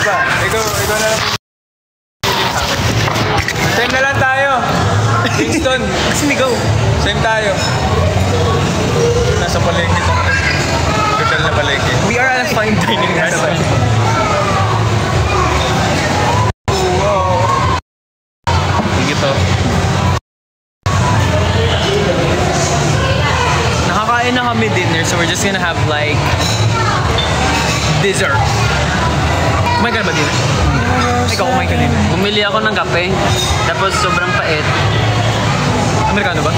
pa. Ikaw na lang. Same na lang tayo. Kingston. Sinigaw. Same tayo. Nasa palengke tayo. Total na palengke. We are at a fine dining restaurant. Ito. Nakakain na kami dinner, so we're just gonna have like dessert. Kumain ka na ba dinner? Ikaw kumain ka dinner? Bumili ako ng kape, tapos sobrang pait. Amerikano ba?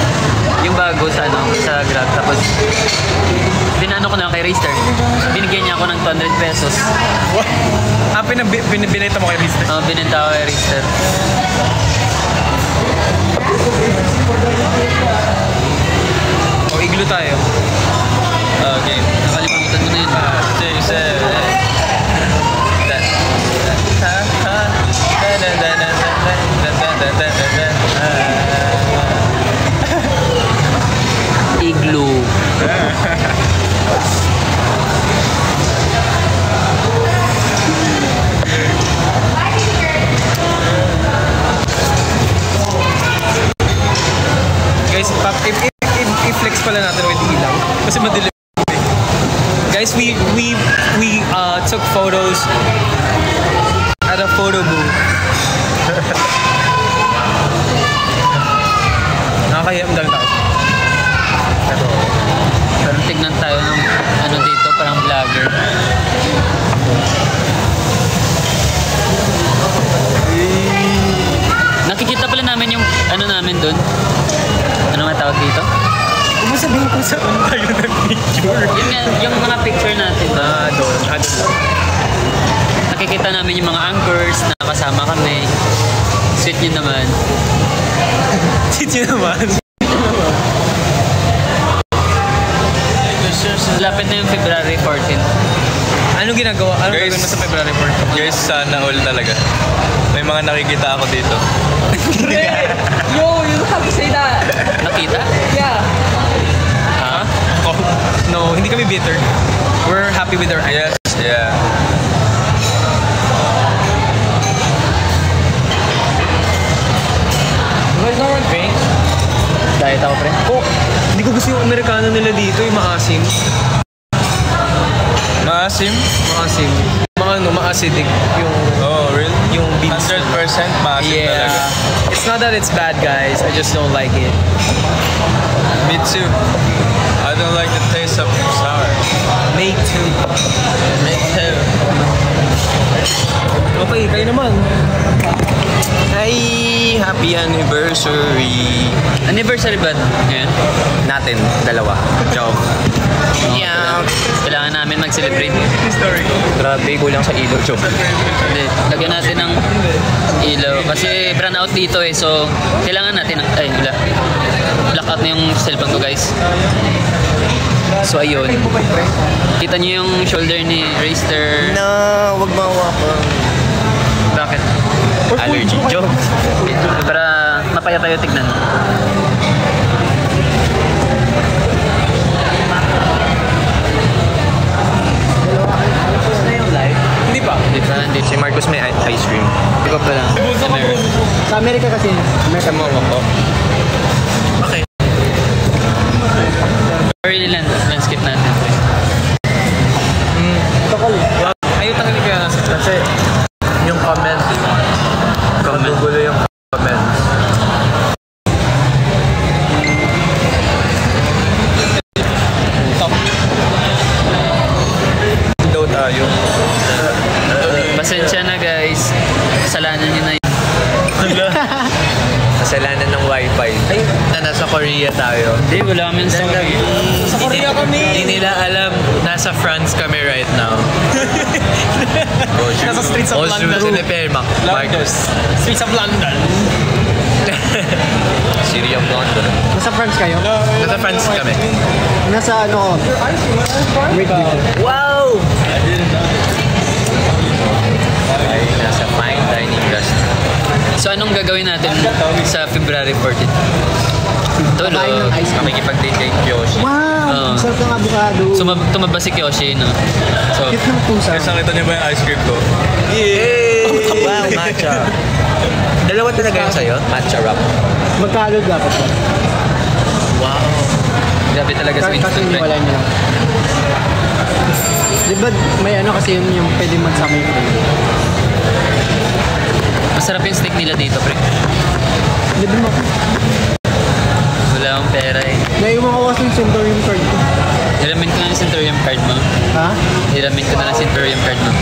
Yung bago sa Grab, tapos binano ko na kay Racer. Binigyan niya ako ng 200 pesos. What? Ah, binenta mo kay Rister? Oo, binenta ko kay Racer. O, iglo tayo. Okay. Nakalimutan mo na yun. 6, 7. Igloo. Guys, i-flex pala natin with ilaw. Kasi madilim. Guys, we took photos at a photo booth. Nakakahiyam dahil tao. Pero tignan tayo ng ano dito, parang vlogger. Nakikita pala namin yung ano namin dun. Ano nga tawag dito? Kung mo sabihin kung saan tayo nag-picture. Yung mga picture natin doon. Doon. Nakikita namin yung mga anchors na kasama kami. Sweet nyo naman. Sweet nyo naman. Lapit na yung February 14. Anong ginagawa? Anong gagawin mo sa February 14? Guys, sana all talaga. May mga nakikita ako dito. Yo, you have to say that. Nakita? Yeah. Ha? Oh, no, hindi kami bitter. We're happy with our Yes, yeah. Guys, no one drinks. Diet ako, pre. Oh, hindi ko gusto yung Amerikano nila dito, yung maasim. Maasim? Maasim. Maacidic. Yung, Oh, really? yung beans. 100% maasim talaga. It's not that it's bad, guys. I just don't like it. Me too. I don't like the taste of sour. Me too. Me too. Okay, kayo naman. Hi! Happy anniversary! Anniversary ba? Ngayon? Natin, dalawa. Joke. Yeah. Kailangan namin mag-celebrate. Story. Grabe, kulang sa ilo, joke. Hindi. Lagyan natin ng ilaw. Kasi brown out dito eh. So, kailangan natin ng... Ay, wala. Blackout na yung cellphone ko, guys. So, ayun. Kita niyo yung shoulder ni Racer. Na, wag mawakan. Bakit? Allergy, joke. Para mapaya tayo tignan. Hindi pa. Hindi pa, hindi. Si Marcos may ice cream. Hindi pa pala. Sa Amerika kasi. Amerika mo ako. Okay. Early landscape natin. Ayaw tanggalin ko yan nasa Kasi yung comment. Magugulo yung comment. top. Daw tayo. Pasensya na, guys. Kasalanan nyo na yun. Kasalanan ng wifi. Ay, na nasa Korea tayo. Hindi, wala kami sa Sa Korea kami. Hindi nila alam, nasa France kami right now. Nasa streets of London. Marcos. Streets of London. City of London. Nasa France kayo? Nasa France kami. Nasa ano? Wait dito. Wow! Ay, nasa fine dining restaurant. So, anong gagawin natin sa February 14? Tulog. Kain ng ice cream. Makikipag-date kay Kyoshi. Oo. Wow! Sarap ng avocado. Tumaba si Kyoshi, no? So, Cute ng pusa. Guys, nakita niyo ba yung ice cream ko? Wow, matcha. Dalawa talaga yun sa'yo? Matcha wrap. Magkano dapat ba? Wow. Grabe talaga sa Kasi Winston, pre. wala niya. Di ba may ano kasi yung pwede magsama yung Masarap yung steak nila dito, pre. Di ba mo? Wala akong pera eh. Naiwan ko kasi yung Centurion card ko. Hiramin ko na ng Centurion card mo. Ha? Hiramin ko na ng Centurion card mo.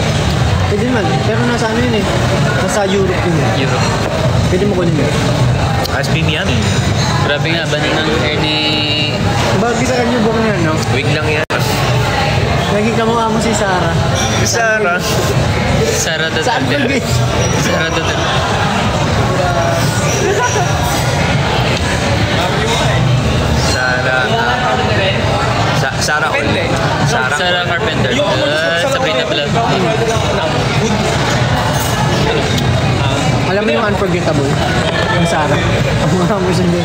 Pwede naman. Pero nasa ano yun eh. Nasa Europe yun eh. Europe. Pwede mo kunin yun. Ice cream yan eh. Grabe nga, ba ng hair ni... Bakit sa kanya buong yan, no? Wig lang yan. Naging kamukha mo si Sarah. Sarah. Sara Saan ba Duterte. Sara Duterte. Sarah. Sarah Ole. Sara Carpenter. Sabrina pala. Alam mo yung unforgettable? Yung Sarah. Kamukha mo siya din.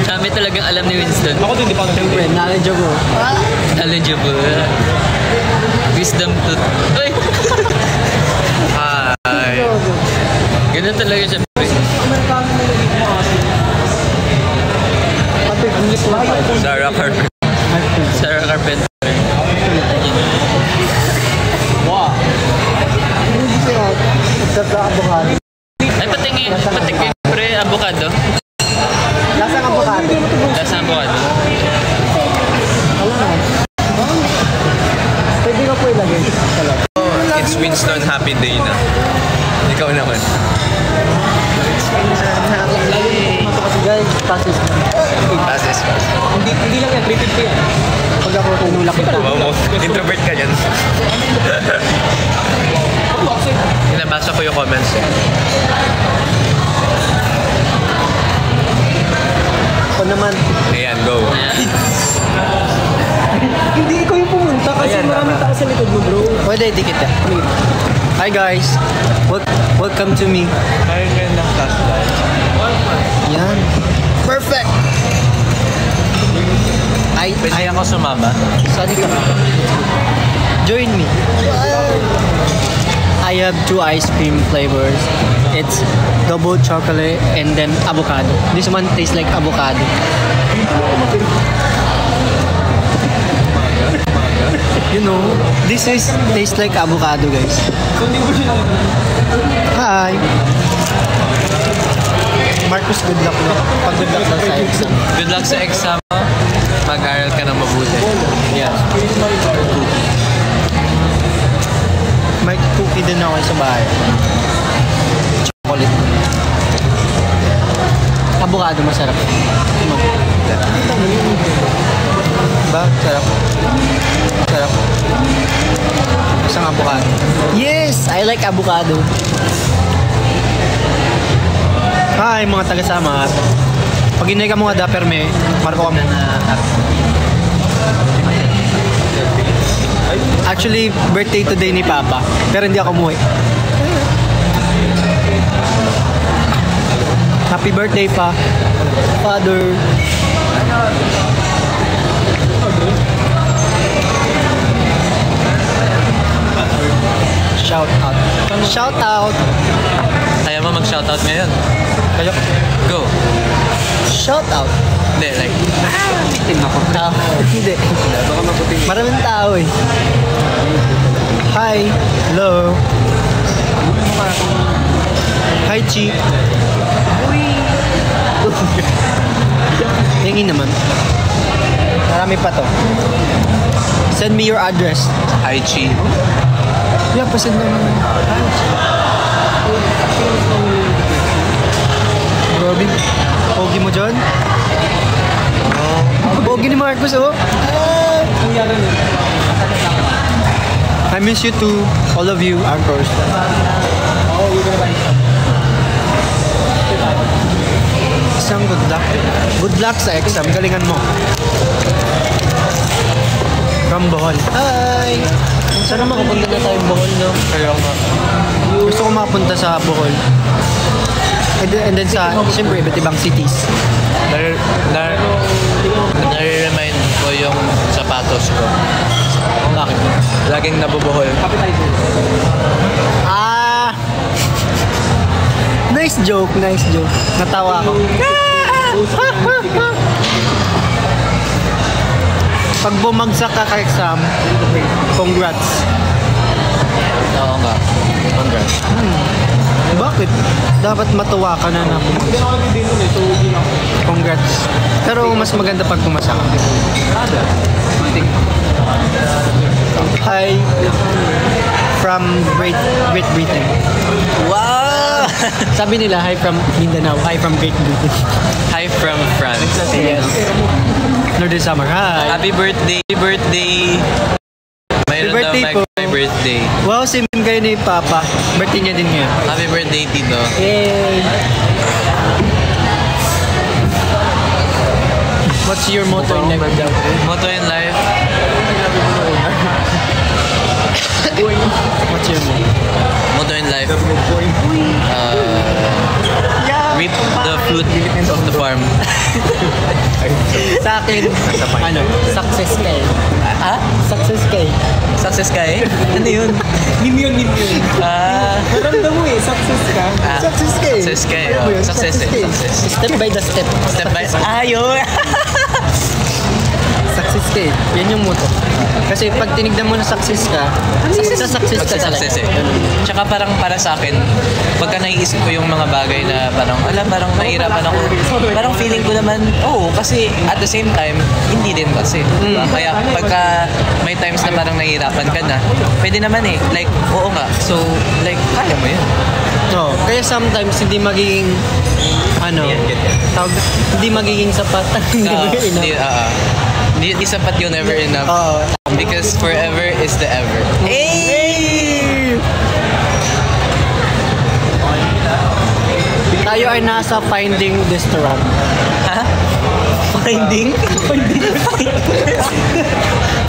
Kami talagang alam ni Winston. Siyempre, knowledgeable. Eligible. Wisdom tooth. Ay! Hi. Ganun talaga siya. Sarah Carpenter. Sarah Carpenter. Ay, patingin. Patingin, pre. Avocado. Lasang avocado. Lasa ng avocado. Alam mo. Pwede ka po ilagay. It's Winston Happy Day na. Ikaw naman. Kasi guys, passes. Passes. Hindi lang yan, 350 yan. Pag ako tinulak kita. Wow mo. Introvert ka dyan. Nabasa ko yung comments eh. Ako naman. Ayan, go. Hindi ikaw yung pumunta kasi maraming tao sa likod mo, bro. Pwede, di kita. Hi guys. Welcome to me. Kaya ka ng flashlight. Yan. Perfect! Pwede ako sumama. Sorry ka. Join me. I have 2 ice cream flavors. It's double chocolate and then avocado. This one tastes like avocado. You know, this is tastes like avocado, guys. Hi. Marcus, good luck na. Pag good luck daw sa exam. Good luck sa exam mo. Mag-aral ka na mabuti. Yeah. May cookie din ako sa bahay. Chocolate. Avocado masarap. Ba? Sarap. Sarap. Isang avocado. Yes! I like avocado. Hi mga taga-sama. Pag inay ka mga dapper me, marko ka muna. Actually, birthday today ni Papa. Pero hindi ako umuwi. Happy birthday pa, Father. Shout out. Shout out. Kaya mo mag-shoutout ngayon. Kayo. Go. Shout out. Hindi, like, Hindi. Maraming tao eh. Hi. Hello. Hi, Chi. Tingin naman. Marami pa to. Send me your address. hi, Chi. Yeah, pasend naman. Robin, pogi mo dyan? Pogi ni Marcus, oh. I miss you too, all of you, anchors. Isang good luck. Good luck sa exam, galingan mo. From Bohol. Hi! Sana makapunta na tayo Bohol, no? Kaya nga. Gusto ko makapunta sa Bohol. And then sa, siyempre, iba't ibang cities. Nare-remind ko yung sapatos ko. Bakit? Laging nabubuhol. joke, nice joke. Natawa ako. Pag bumagsak ka ka-exam, congrats. Oo nga. Congrats. Bakit? Dapat matuwa ka na bumagsak. Congrats. Pero mas maganda pag pumasa ka. Hi from Great Britain. Wow! Sabi nila, hi from Mindanao. Hi from Great Britain. Hi from France. Yes. Northern Summer. Hi. Happy birthday! Happy birthday! Mayroon daw birthday po. my birthday. Wow, same kayo ni Papa. Birthday niya din ngayon. Happy birthday, Tito. Yay! What's your motto in life? Motto in life, What's your motto? motto in life, reap the fruit of the farm. Sa akin, ano? Success kay. Success kay. Success ka eh? Ano yun? Meme yun. Maramdam mo eh, success ka. Success kay. Success ka eh. Oh, success eh. Success. Step by the step. Step by step. Ayun! Success ka eh. Yan yung motto. Kasi pag tinignan mo na success ka, success ka talaga. Success eh. Tsaka parang para sa akin, pagka naiisip ko yung mga bagay na parang nahihirapan ako. Parang feeling ko naman, kasi at the same time, hindi din kasi. Diba? Kaya pagka may times na parang nahihirapan ka na, pwede naman eh. Like, oo nga. So, like, kaya mo yun. No, kaya sometimes hindi magiging hindi magiging sapat. Hindi sapat yun, never enough. Because forever is the ever. Hey! Tayo ay nasa Finding Restaurant. Ha? Finding?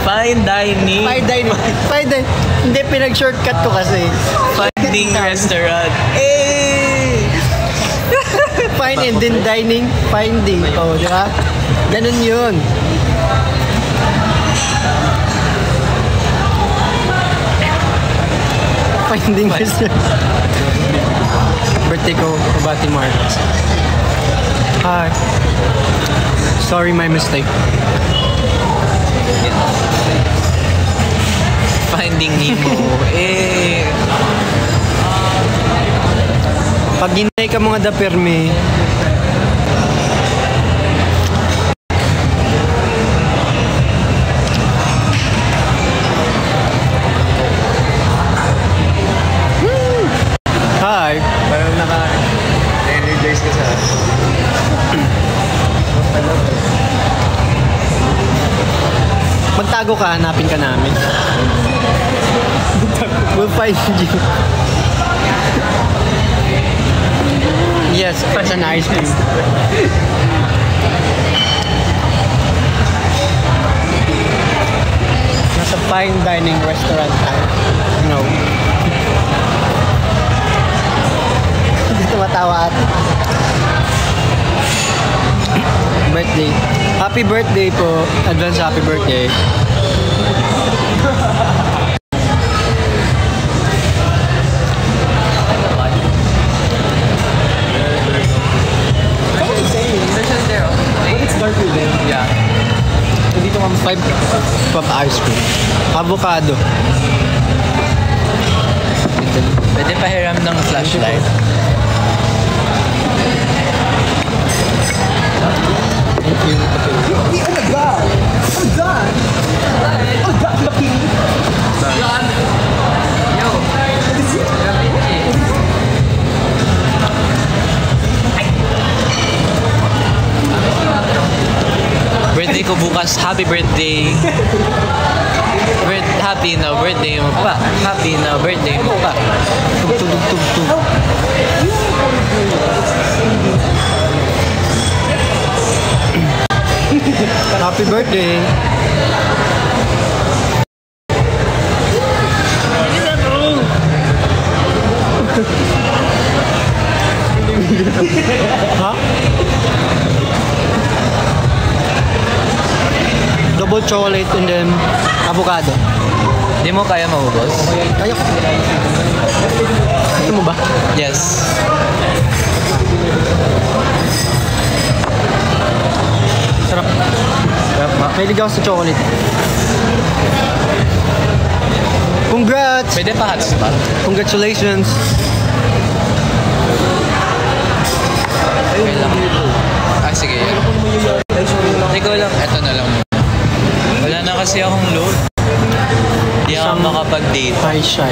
Fine dining. Fine dining. Hindi, pinag-shortcut ko kasi. Finding restaurant. Eh! Fine and then dining. Finding. Di ba? Ganun yun. Finding restaurant. Birthday ko, Kabati Marcos. Hi. Sorry, my mistake. Finding Nemo. Eh. Pag hinay ka mga daperme, hi. Parang naka-energize ka sa... Magtago ka, hanapin ka namin. We'll find you. Yes, it's an ice cream. Nasa fine dining restaurant tayo. No. Hindi tumatawa ate. Birthday. Happy birthday po. Advance happy birthday. Yeah. Dito kami 5 pop ice cream. Avocado. Pwede pahiram ng flashlight. Thank you. Oh my God! I'm done! I'm done looking! Birthday ko bukas. Happy birthday. Happy na birthday mo pa. Happy na birthday mo pa. Tug. Happy birthday. Ha? Double chocolate and then avocado. Hindi mo kaya maubos? Kaya ko. Gusto mo ba? Yes. Mahilig ako sa chocolate. Congrats! Pwede pa hotspot. Congratulations! Okay lang. Sige. Ikaw lang. Eto na lang. Wala na kasi akong load. Hindi ako makapag-date. Shy.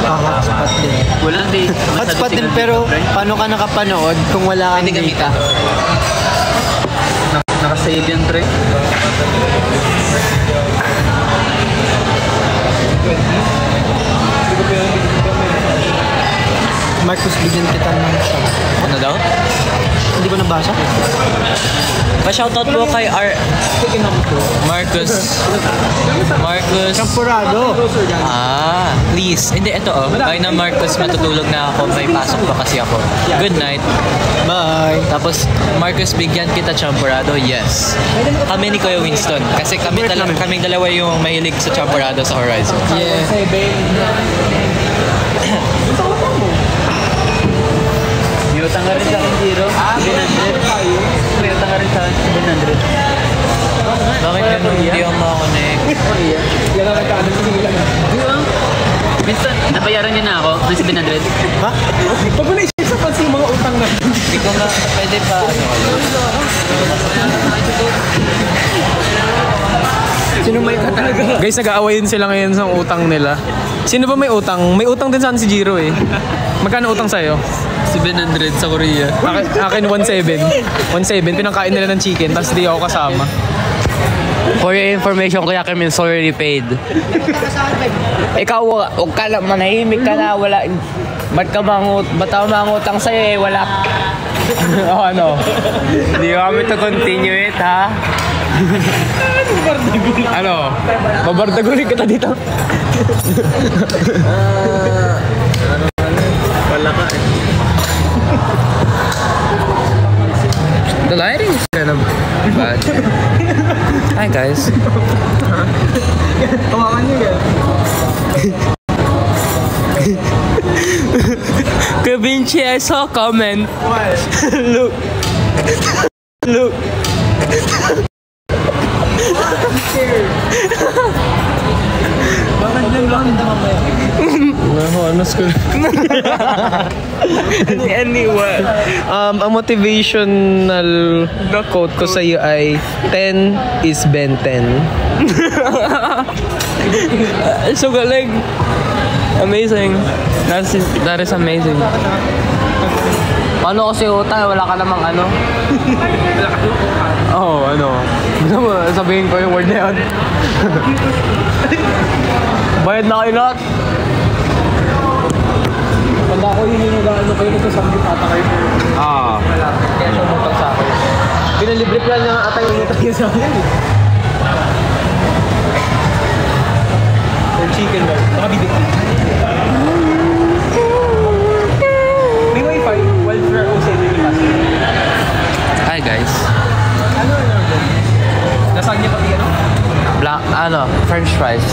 Hotspot din. Walang date. Hotspot din pero paano ka nakapanood kung wala kang Pwede data? Nakasave yan, pre. Marcus, bigyan kita ng shot. Ano daw? Hindi ko nabasa. Pa-shoutout po kay Marcus. Champurado. Please. Hindi, ito Kaya na Marcus, matutulog na ako. May pasok pa kasi ako. Good night. Bye. Tapos, Marcus, bigyan kita champurado. Yes. Kami ni Kuya Winston. Kasi kaming dalawa yung mahilig sa champurado sa Horizon. Yeah. May utang ka rin sa akin, Zero. 700. May utang ka rin sa akin, 700. Bakit ganun? Hindi ako makakonect. Yan ang nagkaanan ko lang. Winston, nabayaran niyo na ako ng 700. Ha? Pag mo naisip sa pansin yung mga utang na. Hindi ko nga, pwede pa Sino may talaga? Guys, nag-aawayin sila ngayon sa utang nila. Sino ba may utang? May utang din saan si Jiro eh. Magkano utang sa'yo? 700 sa Korea. Akin 1.7. 1.7, pinangkain nila ng chicken, tapos di ako kasama. For your information, Kuya Kim is already paid. Ikaw, huwag ka lang, manahimik ka na, wala. Ba't ka mangutang sa'yo eh, wala. O ano? Di kami to continue it, ha? Ano? Babardagulin kita dito. Wala ka eh. The lighting is kind of bad. Hi guys. Hawakan niyo yan. Kuya Vinci, I saw a comment. What? Look. Look. Bakit lang lang? Nahanas ko. Anyway. Ang motivational quote ko sa iyo ay 10 is Ben 10. So galing. Amazing. That is amazing. Ano kasi utang, wala ka namang ano. Oh, ano? Gusto mo sabihin ko yung word na yun? Bayad na kayo lahat. Pag ako yun yung ano kayo, nagkasamgit ata kayo. Kaya siya umutang sa akin. Pinalibre plan niya nga ata yung umutang niya sa akin. Or chicken ba? Nakabibig. May wifi. Welfare o sa yung Hi guys. Ano? Nasaan niya pati ano? French fries.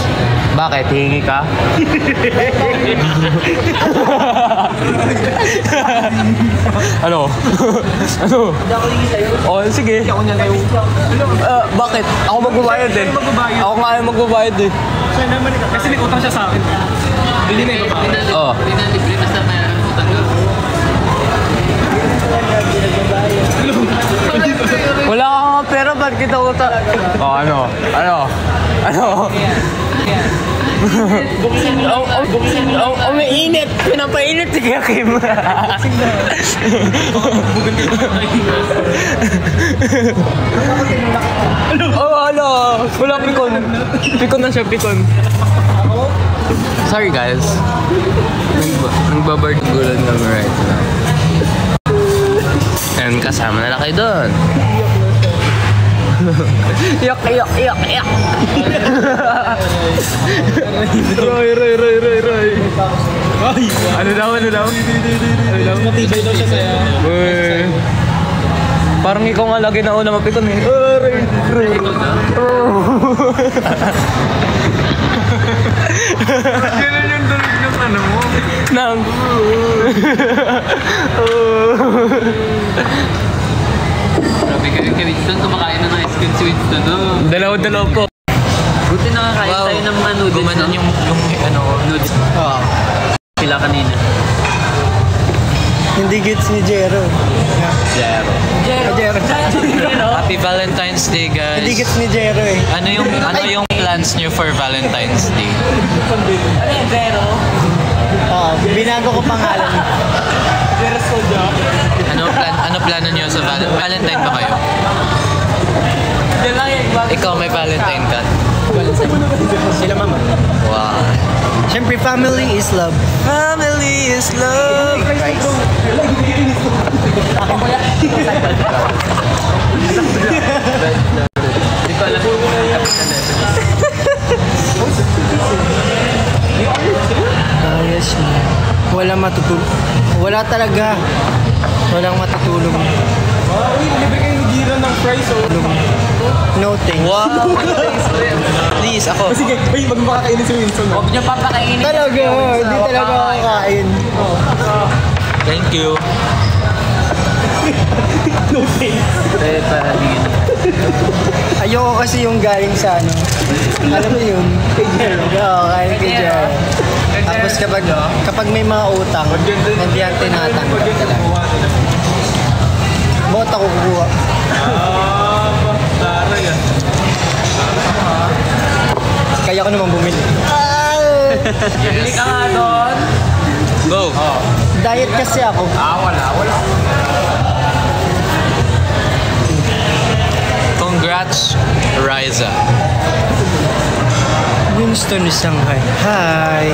Bakit? Hihingi ka? Ano? Ano? Oh, sige. Ako niya kayo. Bakit? Ako magbabayad eh. Ako nga yung magbabayad eh. Kasi may utang siya sa akin. Bili na yung babae. Oh. Pinalibre na sa may utang ka. Wala ka nga pera, ba't kita utang? Oh, ano? Umiinit! Pinapainit si Kuya Kim. Ano? Wala pikon. Pikon na siya, pikon. Sorry guys. Nagbabardugulan kami right now. And kasama na kayo doon. Yak. Roy. Ano daw? Matibay daw siya sa'yo. Parang ikaw nga lagi na una mapikon eh. Roy. Ganun yung dalig ng ano mo. Kay Winston, kumakain na ng ice cream si Winston, no? Dalaw-dalaw po. Buti nakakain tayo ng mga noodles, Gumanon no? yung ano, Noodles. Oo. Sila kanina. Hindi gets ni Jero. Jero. Jero. Happy Valentine's Day, guys. Hindi gets ni Jero eh. Ano yung plans nyo for Valentine's Day? Oo, binago ko pangalan. Ano plano nyo sa Valentine ba kayo? Ikaw may Valentine ka? Sila mama. Wow. Siyempre, family is love. Family is love. Hindi ko alam kung Ayos mo. Wala matutulog. Wala talaga. Walang matutulog. Libre kayo ni Gira ng fries, oh. No thanks. Wow. Please, ako. Sige, ay, magmakakainin si Winston. huwag niyo papakainin. Talaga, hindi talaga kakain. Thank you. No thanks. Ayoko kasi yung galing sa ano. Alam mo yun? Kay Jero. Oo, galing kay Jero. Tapos kapag may mga utang, hindi yan tinatanggap talaga. Bakit ako kukuha? Kaya ko naman bumili. Bili ka nga doon. Go. Diet kasi ako. Wala. Congrats, Riza. Winston is Shanghai. Hi!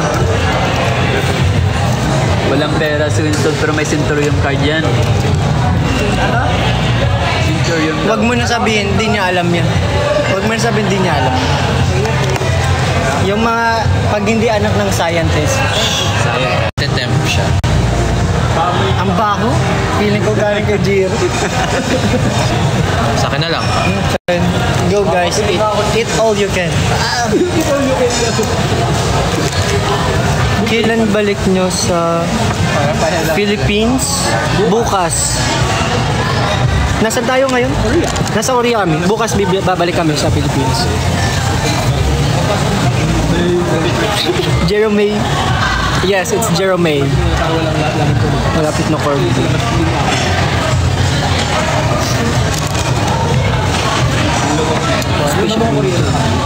Walang pera si Winston pero may Centurion card yan. Centurion Huwag mo na sabihin, hindi niya alam yan. Huwag mo na sabihin, hindi niya alam. Yung mga, pag hindi anak ng scientist, Sayang. Tetemp siya. ang baho. Feeling ko galing kay Jiro. Sa akin na lang. Go guys, eat all you can. Kailan balik nyo sa Philippines? Bukas. Nasaan tayo ngayon? Nasa Korea kami. Bukas babalik kami sa Philippines. Jerome. Yes, it's Jerome. Malapit na Corby.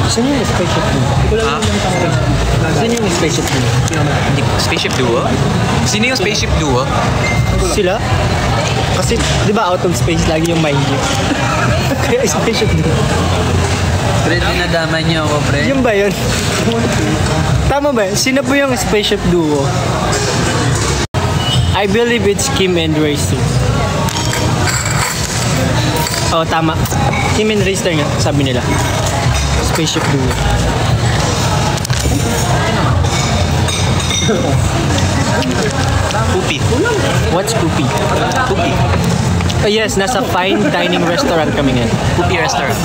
Saan yung spaceship duo? Saan yung spaceship duo? Spaceship Duo? Sino yung Spaceship Duo? Sila? Kasi, di ba out of space lagi yung mind niyo? Kaya spaceship duo. Pre, dinadama niyo ako, pre. Yun ba yun? Tama ba? Sino po yung spaceship duo? I believe it's Kim and Raister. Oh, tama. Kim and Raister nga, sabi nila. Spaceship duo. Poopy. What's Poopy? Poopy. Yes, nasa fine dining restaurant kami ngayon. Poopy restaurant.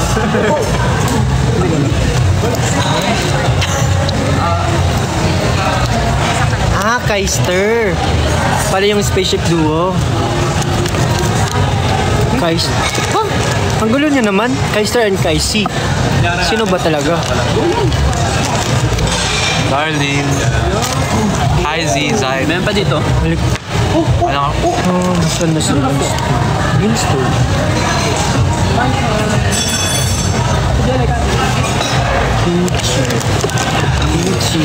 Ah, Kaister. Pala yung spaceship duo. Kaister. Ah, ang gulo niya naman. Kaister and Kaisi. Sino ba talaga? Darling. Hi, Zizai. Meron pa dito. Balik. Ano? Oh, saan na si Winston? Peachy.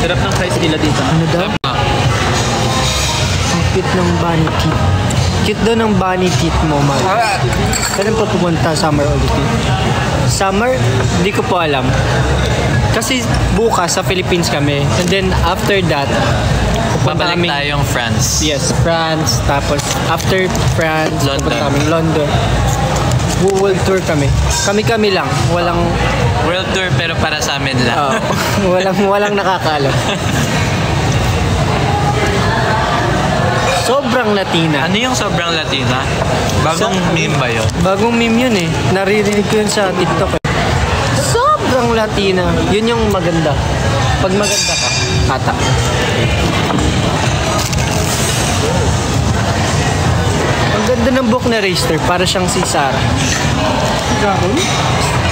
Sarap ng fries nila dito. Ano daw? Ang cute ng bunny teeth. Cute daw ng bunny teeth mo, man. Kailan pa pumunta summer ulit yun? Summer? Hindi ko po alam. Kasi bukas sa Philippines kami. And then after that, pupunta Babalik kaming- tayong France. Yes, France. Tapos after France, London. pupunta kaming London. World tour kami. Kami-kami lang. Walang World tour pero para sa amin lang. walang nakakaalam. Sobrang Latina. Ano yung sobrang Latina? Bagong meme ba yun? Bagong meme yun eh. Naririnig ko yun sa TikTok eh. Sobrang Latina. Yun yung maganda. Pag maganda ka, ata. Ang ganda ng book na Racer. Para siyang si Sarah.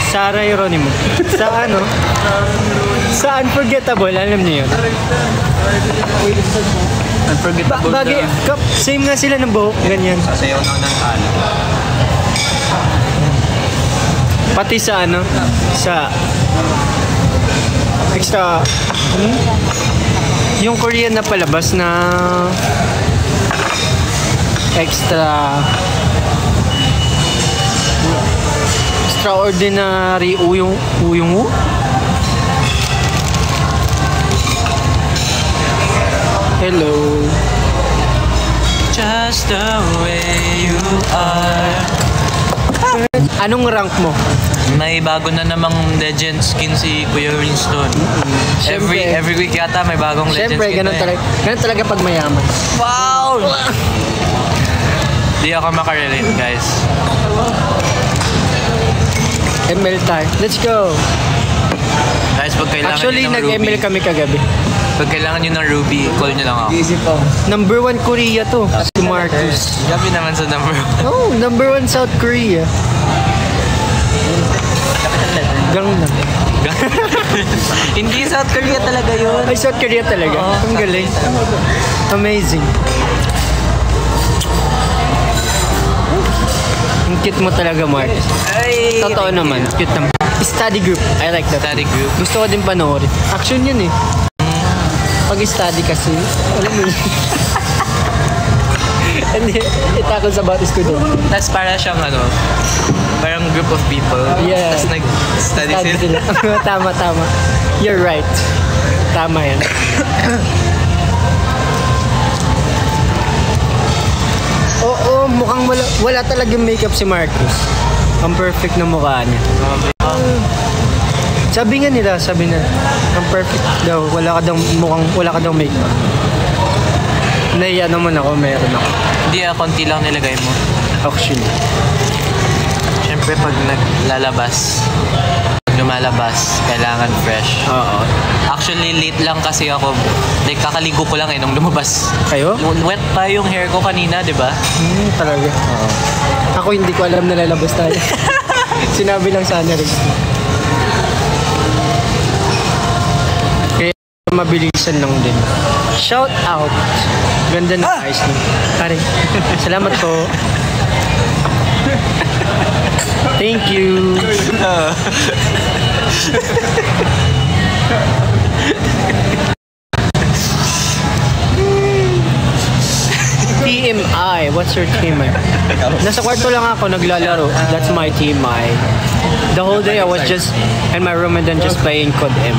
Sarah Geronimo. Sa ano? Sa Unforgettable, alam niyo yun. Unforgettable Bagay, same nga sila ng buhok, ganyan. Sasayaw na ng ano. Pati sa ano, sa extra, yung Korean na palabas na extraordinary uyong Woo? Hello. Just the way you are. Anong rank mo? May bago na namang legend skin si Kuya Winston. Siyempre. Every week yata may bagong legend Siyempre, skin. ganun talaga pag mayaman. Wow! Di ako makarelate, guys. ML time. Let's go. Guys, pag kailangan Actually, nyo ng nag-ML Ruby, kami kagabi. pag kailangan nyo ng Ruby, call nyo lang ako. Number 1 Korea to. Si Marcus. Gabi naman sa number. Oh, number 1 South Korea. Gangnam. Hindi South Korea talaga yun. Ay, South Korea talaga. Ang galing. Amazing. Ang cute mo talaga, Marcus. Ay, Totoo naman. Cute naman. Study group. I like that. Study group. Gusto ko din panoorin. Action yun eh. Pag-study kasi, alam mo yun. Hindi, itakol sa bawat student. Tapos para siyang ano, parang group of people. Yeah. Tapos nag-study Study sila. sila. Tama. You're right. Tama yan. Oo, mukhang wala talagang makeup si Marcus. Ang perfect na mukha niya. Sabi na, ang perfect daw, wala ka daw makeup. Naiya naman ako, meron ako. Hindi, konti lang nilagay mo. Actually. Siyempre, pag lumalabas, kailangan fresh. Oo. Actually, late lang kasi ako. Like, kakaligo ko lang nung lumabas. Kayo? Wet pa yung hair ko kanina, di ba? Talaga. Oo. Ako hindi ko alam na lalabas tayo. Sinabi lang sana rin. Kaya mabilisan lang din. Shout out. Ganda ng eyes mo. Pare. Salamat po. Thank you. TMI. What's your TMI? Nasa kwarto lang ako naglalaro. That's my TMI. The whole day I was just in my room and then just playing COD M.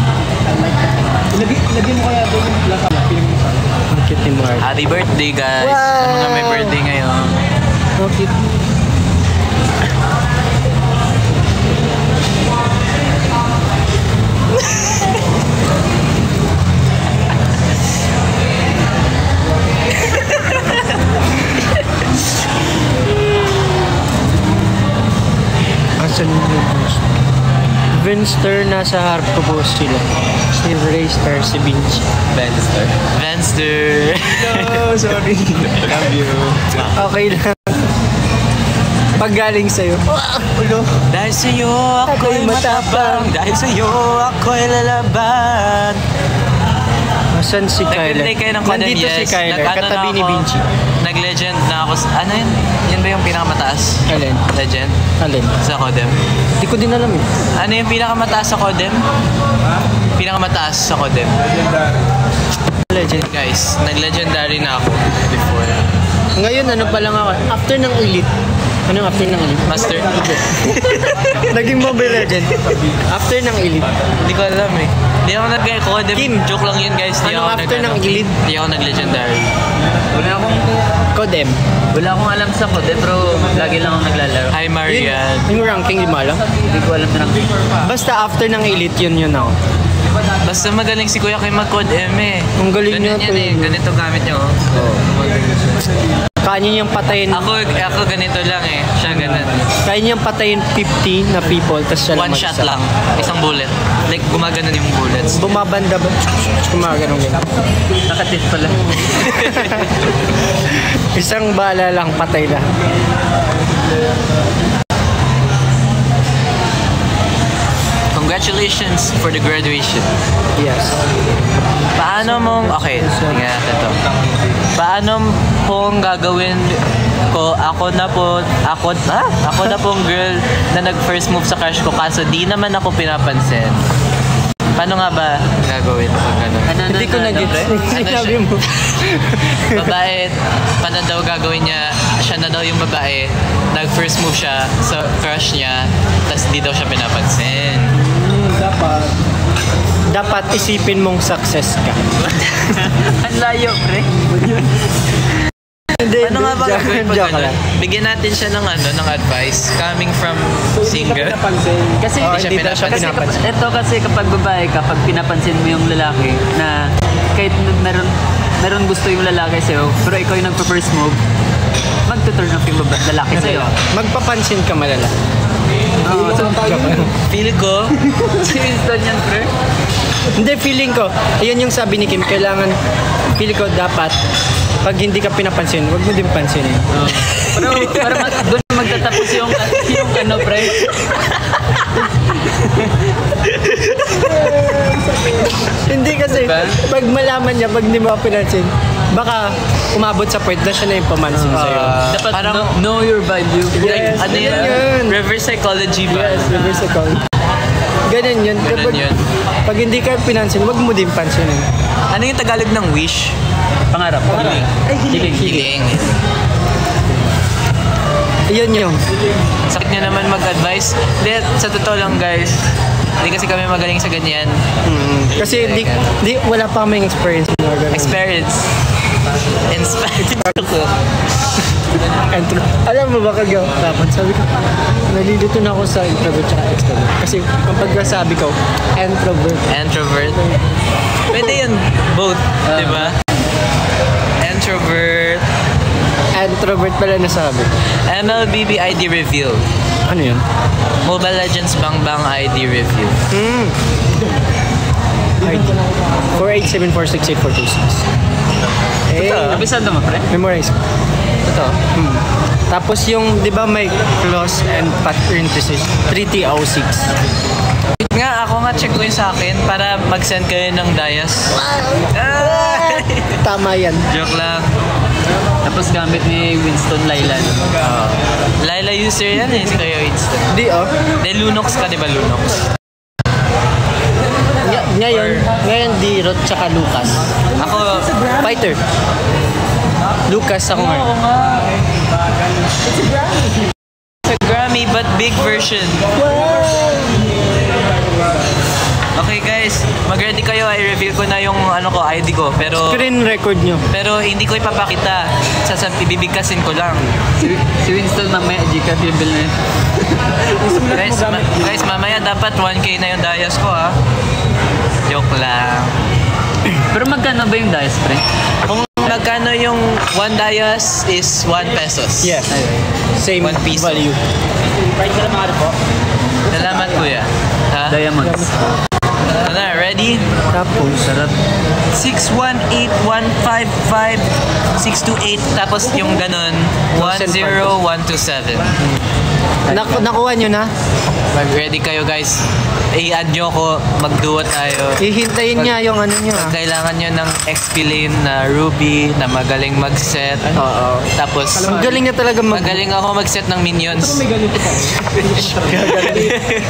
Lagyan mo kaya doon yung black feeling mo sa Ang cute ni Mark. Happy birthday, guys! Wow! Sa mga may birthday ngayon. Ang cute. Asan yung boss? Vinster, nasa harap ko po sila. Si Raystar, si Vinci. Benster. Venster! No, sorry. Love you. Okay lang. Pag galing sa'yo. Dahil sa'yo ako'y matapang. Dahil sa'yo ako'y lalaban. Asan si Kyler? Nag-play kayo ng Conan, Nandito si yes. Kyler, Nag-ano katabi na ni ako, Vinci. Nag-legend na ako. Ano yun? Yan ba yung pinakamataas? Alin? Legend? Alin? Sa Codem? Hindi ko din alam eh. Ano yung pinakamataas sa Codem? Pinakamataas sa Codem. Legend. Guys, nag-legendary na ako before. Ngayon, ano pa lang ako? After ng Elite. Anong after ng Elite? Master? Naging Mobile Legend. After ng Elite. Hindi ko alam eh. Hindi ako nag-Codem. Kim. Joke lang yun, guys. Di Anong ako after ng Elite? Hindi ako nag-legendary. Codem. Wala akong alam sa Code, pero lagi lang akong naglalaro. Hi, Marian. Yung ranking, di mo alam? Hindi ko alam na Basta after ng Elite, yun ako. Basta magaling si Kuya Kim mag-Codem eh. Ang galing niya Ganun to. yan eh. Ganito gamit niyo. Oh. Kaya niyang patayin. Ako ganito lang eh. Siya ganun. Kaya niyang patayin 50 na people, tapos siya lang One shot mag-isa. lang. Isang bullet. Like, gumaganon yung bullets. Bumabanda ba? Kumaganong yun. Nakatit pala. Isang bala lang, patay na. Congratulations for the graduation. Yes. Paano mong, okay, tingnan natin to. Paano pong gagawin ko, ako na pong girl na nag-first move sa crush ko kaso di naman ako pinapansin. Paano nga ba gagawin pag gano'n? Hindi ko nag-gets. Sinabi mo. Babae, paano daw gagawin niya? Siya na daw yung babae. Nag-first move siya sa crush niya, tas di daw siya pinapansin. Dapat isipin mong success ka. Ang layo, pre. Hindi, Ano nga ba gagawin pag joke gano'n? lang. Bigyan natin siya ng ng advice coming from single. Kasi Oh, Hindi siya hindi daw siya pinapansin. pinapansin. ito kasi kapag babae ka, pag pinapansin mo yung lalaki na kahit meron gusto yung lalaki sa'yo, pero ikaw yung nagpa-first move, magtuturn off yung lalaki sa'yo. Magpapansin ka malala. Feel ko, Si Winston yan, pre. Hindi, feeling ko, yun yung sabi ni Kim, feeling ko dapat, pag hindi ka pinapansin, huwag mo din pansinin. Para doon magtatapos yung ano, pre. Hindi kasi, pag malaman niya, pag hindi mo pinansin, baka umabot sa point na siya na yung pamansin sa'yo. Dapat parang know your value. Yes, ano ganun yun? yun. Reverse psychology ba? Yes, reverse account. Ganun yun. Ganun yun. Pag hindi ka pinansin, huwag mo din pansinin. Ano yung Tagalog ng wish? Pangarap. Hiling. Hiling. Yun yung. Sakit niya naman mag-advise. Hindi, sa totoo lang guys, hindi kasi kami magaling sa ganyan. Kasi wala pa kaming experience. Experience. Inspired ko. Alam mo ba kagawapan? Sabi ko, nalilito na ako sa introvert at extrovert. Kasi ang pagkasabi ko, introvert. Introvert. Pwede yun, both, di ba? Introvert. Introvert pala nasabi. MLBB ID reveal. Ano yun? Mobile Legends Bang Bang ID review. ID. 487468426. Eh, Kabisado mo, pre? memorize ko. Ito. Tapos yung, di ba may clause and parenthesis, 3T06. Nga, ako nga check ko yun sa akin para mag-send kayo ng Dias. Tama yan. Joke lang. Tapos gamit ni Winston Laylan. Laila user yan eh, si Kuya Winston. Di oh. De Lunox ka, di ba Lunox? Ngayon Dirot tsaka Lucas. Ako, Fighter. Lucas ako ngayon. sa Grammy but big version. Okay guys, mag-ready kayo. I-reveal ko na yung ID ko. Pero Screen record nyo. hindi ko ipapakita. Ibibigkasin ko lang. Si Winston mamaya, Gcash yung bill na yun. Guys, mamaya dapat 1K na yung Dias ko ha. Joke lang. Pero magkano ba yung dice, pre? Kung magkano yung 1 Dias is 1 pesos. Yes. Same 1 piece. value. Salamat kuya. Ha? Diamonds. Ano na, ready? Tapos, 618155628 tapos yung ganun 10127. nakuha nyo na? Mag-ready kayo guys. I-add nyo ako, mag-duo tayo. Hihintayin niya yung ano nyo. Kailangan nyo ng XP lane na Ruby na magaling mag-set. Oo. Tapos Magaling na talaga magaling ako mag-set ng minions.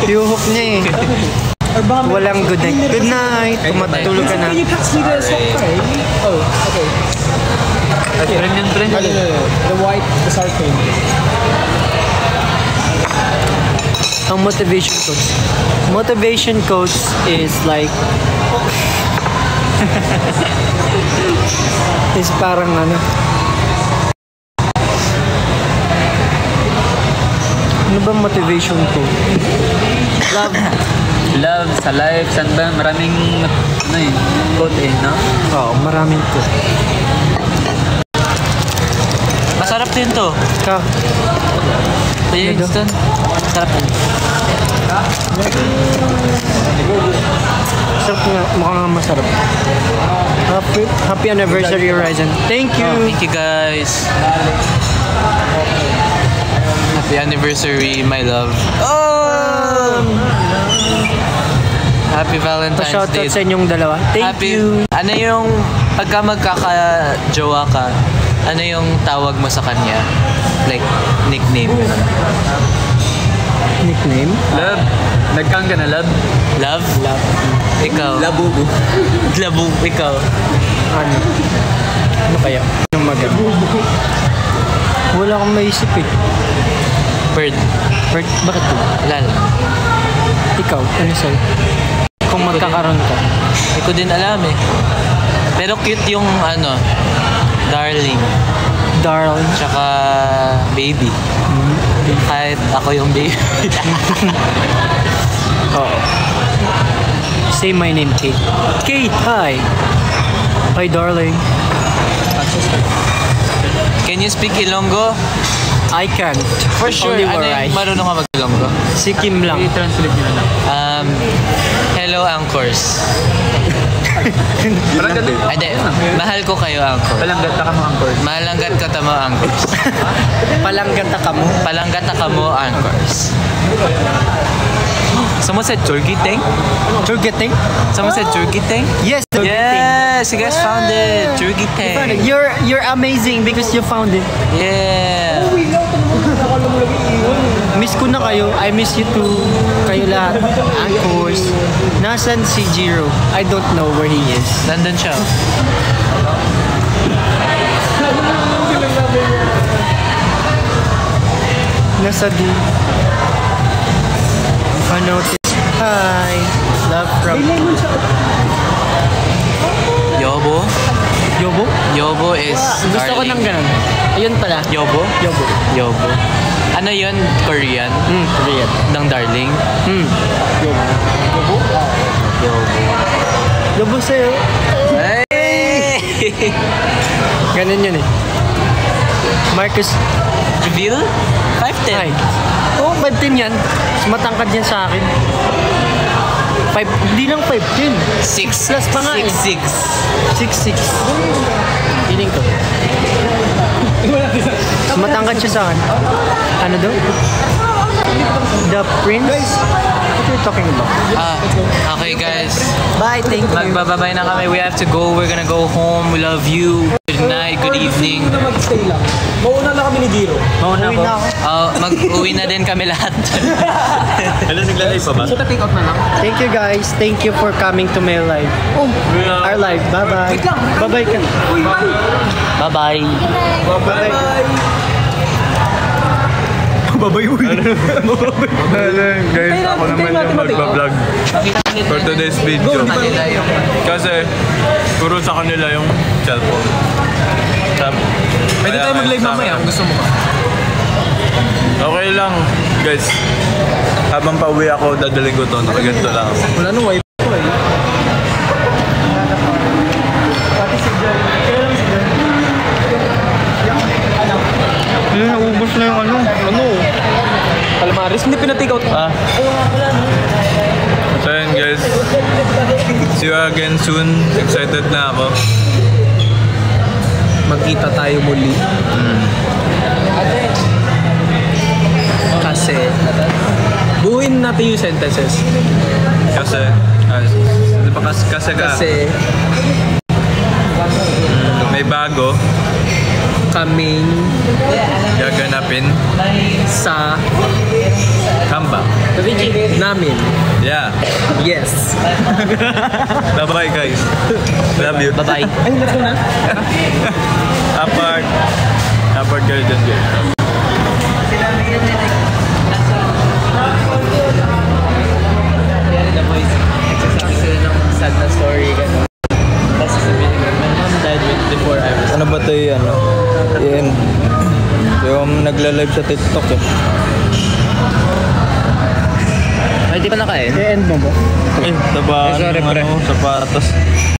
Yuhok niya eh. Walang good night. Good night. Matulog ka na. Can you pass me the soft card? Oh, okay. Friend yun, friend. The white, the sour cream. Ang motivation coach. Motivation coach is like is parang ano. Ano ba motivation coach? Love sa life, saan ba? Maraming, quote no? Oo, maraming coach. Masarap din to. Ka. Kuya Winston. Masarap din. Mukhang nga masarap. Happy anniversary, Horizon. Thank you. Thank you guys. Happy anniversary, my love. Oh! Happy Valentine's Pa-shoutout Day. sa inyong dalawa. Thank you. Ano yung, pagka magkaka-jowa ka, ano yung tawag mo sa kanya? Like, nickname. Nickname? Love. Nagkang ka na, love? Love? Love. Ikaw? Labubu. Labu. Ikaw? Ano? Ano kaya? Yung maganda. Wala akong maisip eh. Bird. Bert, bakit po? Lal. Ikaw, ano sa'yo? Kung magkakaroon ka. Hindi ko din alam eh. Pero cute yung ano, darling. Darling. Tsaka baby. Kahit ako yung baby. Oo. Say my name, Kate. Kate, hi. Hi, darling. Can you speak Ilonggo? I can't. For sure. Only Ano where yung marunong ka mag-Ilonggo? Si Kim lang. I-translate nyo na lang. Hello, anchors. Parang ganun. Hindi, mahal ko kayo, anchor. Palanggat ka mo, Angkor. Malanggat ka tamo, anchors. Palanggata ka mo. Palanggata ka mo, anchors. Someone said Churgiteng? Turgeting? Someone said Churgiteng? Yes, Turgeting. Yes, you guys found it. Churgiteng. You're amazing because you found it. Yeah. Miss ko na kayo. I miss you too. Kayo lahat. Anchors. Nasaan si Jiro? I don't know where he is. Nandun siya. Nasa di. Notice. Hi. Love from Yobo? Yobo? Yobo is Gusto ko ng ganun. Ayun pala. Yobo? Yobo. Yobo. Ano yun? Korean? Korean. Ng darling? Yobo. Yobo? Yobo. Yobo sa'yo. Hey! Ganun yun eh. Marcus. Reveal? 5'10". Hi. Oo, 5'10 yan. Mas matangkad yan sa akin. 5, hindi lang 5'10. 6 plus pa nga eh. 6'6". 6'6. Feeling ko. Mas matangkad siya sa akin. Ano daw? The Prince? What are you talking about? Okay guys. Bye, thank you. Magbababay na kami. We have to go. We're gonna go home. We love you. Good night. Good evening. Mag-stay lang. Mauna na kami ni Jiro. Mauna Uwi po. na ako. Mag-uwi na din kami lahat. Ano, naglalay pa ba? So, take out na lang. Thank you guys. Thank you for coming to my live. Oh, our live. Bye-bye. Bye-bye ka. Bye-bye. Bye-bye. Babayuin. Guys, ako naman yung magbablog for today's video. Kasi, puro sa kanila yung cellphone. Pwede tayo mag-live mamaya kung gusto mo ka. Okay lang, guys. Habang pauwi ako, dadaling ko to. Nakaganto lang ako. Wala nung wifi ko eh. Ayun, naubos na yung ano. Calamaris, hindi pinatake out. So yun guys, see you again soon. Excited na ako. Magkita tayo muli. Kasi, buuin natin yung sentences. Kasi, di ba kasi ka, Kasi, may bago kaming gaganapin sa comeback. namin. Yeah. Yes. Bye-bye guys. Love you. Bye-bye. Ay, let's go na. Apart kayo dyan guys. The voice, nagsasabi sila ng sad na story, gano'n. Tapos sasabihin ko, my mom died before I was... Ano ba ito yung ano? Yung nagla-live sa TikTok eh. Ay, di pa nakain? I-end mo ba? Taba, sorry, pre. sapatos.